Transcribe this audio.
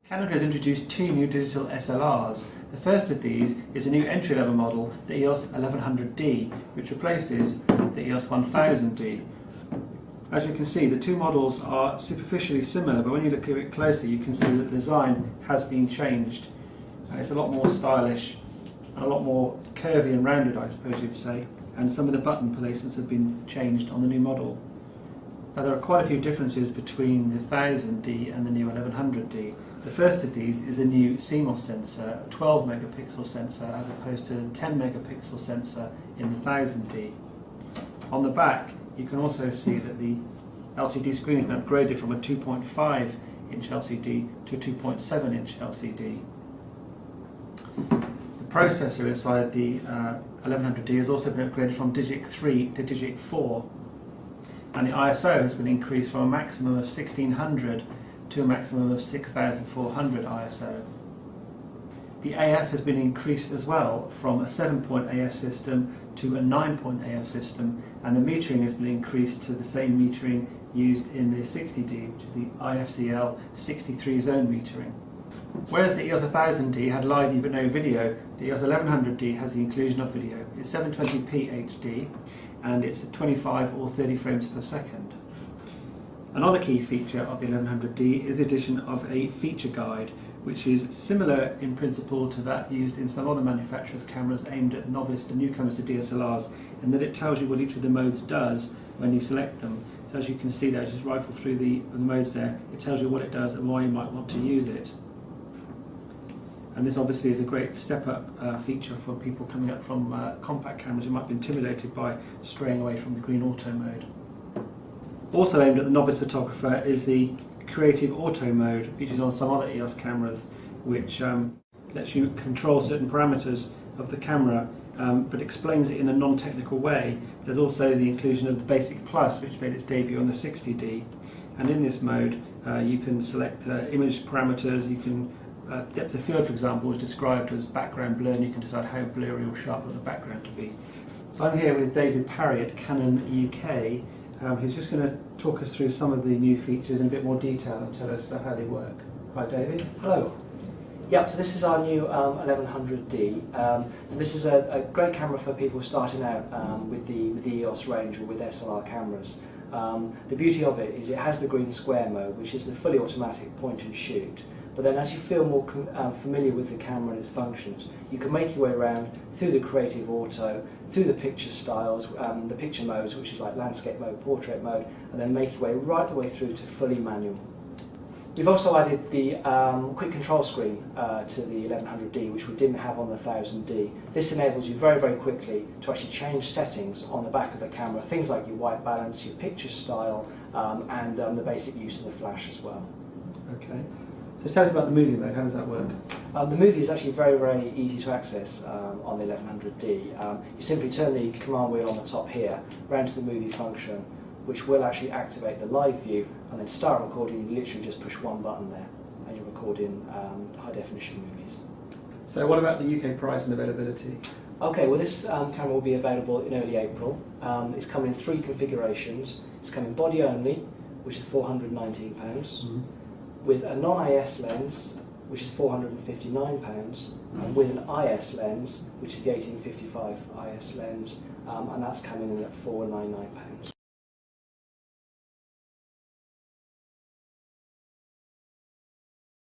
Canon has introduced two new digital SLRs. The first of these is a new entry-level model, the EOS 1100D, which replaces the EOS 1000D. As you can see, the two models are superficially similar, but when you look at it closer, you can see that the design has been changed. It's a lot more stylish, and a lot more curvy and rounded, I suppose you'd say, and some of the button placements have been changed on the new model. Now, there are quite a few differences between the 1000D and the new 1100D. The first of these is a new CMOS sensor, a 12 megapixel sensor, as opposed to the 10 megapixel sensor in the 1000D. On the back, you can also see that the LCD screen has been upgraded from a 2.5 inch LCD to a 2.7 inch LCD. The processor inside the 1100D has also been upgraded from Digic 3 to Digic 4, and the ISO has been increased from a maximum of 1600 to a maximum of 6400 ISO. The AF has been increased as well from a 7-point AF system to a 9-point AF system, and the metering has been increased to the same metering used in the 60D, which is the IFCL 63 zone metering. Whereas the EOS 1000D had live view but no video, the EOS 1100D has the inclusion of video. It's 720p HD and it's at 25 or 30 frames per second. Another key feature of the 1100D is the addition of a feature guide, which is similar in principle to that used in some other manufacturers' cameras aimed at novice and newcomers to DSLRs, in that it tells you what each of the modes does when you select them. So as you can see there, as you just rifle through the modes there, it tells you what it does and why you might want to use it. And this obviously is a great step-up feature for people coming up from compact cameras who might be intimidated by straying away from the green auto mode. Also aimed at the novice photographer is the Creative Auto mode, featured on some other EOS cameras, which lets you control certain parameters of the camera, but explains it in a non-technical way. There's also the inclusion of the Basic Plus, which made its debut on the 60D, and in this mode you can select image parameters. You can depth of field, for example, is described as background blur, and you can decide how blurry or sharp you want the background to be. So I'm here with David Parry at Canon UK, who's just going to talk us through some of the new features in a bit more detail and tell us how they work. Hi David. Hello. Yep, so this is our new 1100D. So this is a great camera for people starting out with the EOS range or with SLR cameras. The beauty of it is it has the green square mode, which is the fully automatic point and shoot. But then as you feel more familiar with the camera and its functions, you can make your way around through the Creative Auto, through the picture styles, the picture modes, which is like landscape mode, portrait mode, and then make your way right the way through to fully manual. We've also added the quick control screen to the 1100D, which we didn't have on the 1000D. This enables you very, very quickly to actually change settings on the back of the camera, things like your white balance, your picture style, and the basic use of the flash as well. Okay. So tell us about the movie mode. How does that work? The movie is actually very, very easy to access on the 1100D. You simply turn the command wheel on the top here, round to the movie function, which will actually activate the live view, and then to start recording, you literally just push one button there, and you're recording high definition movies. So what about the UK price and availability? Okay, well this camera will be available in early April. It's coming in 3 configurations. It's coming body only, which is £419. With a non-IS lens, which is £459, and with an IS lens, which is the 1855 IS lens, and that's coming in at £499.